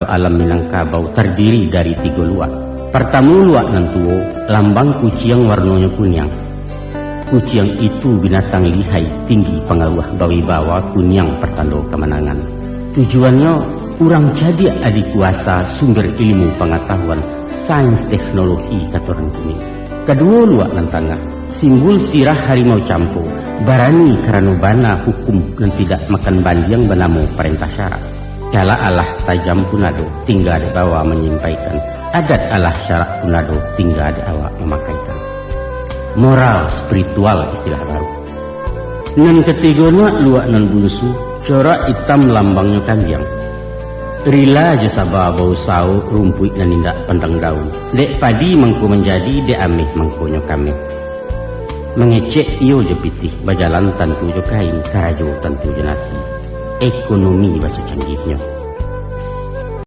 Alam Minangkabau terdiri dari 3 luak. Pertama luak nantuo, lambang kucing warnanya kunyang. Kucing itu binatang lihai, tinggi pengaruh bawi-bawa kunyang pertanda kemenangan. Tujuannya, urang jadi adik kuasa sumber ilmu pengetahuan, sains teknologi katoran kini. Kedua luak nantanga, simbol sirah harimau campo, barani karena bana hukum dan tidak makan bandiang benamu perintah syarat. Kala Allah tajam punado tinggal di bawah menyampaikan, adat Allah syarat punado tinggal di awak memakaikan. Moral spiritual istilah baru. Nan ketiganya luak nan bunsu, corak hitam lambangnya kambing. Rila jasa bau sau rumput nan indak pandang daun. Dek padi mangku menjadi dek amih mangkunya kami. Mengecek iyo je pitih, bajalan tantu jo kain, karajo tantu je nasi. Ekonomi bahasa canggihnya.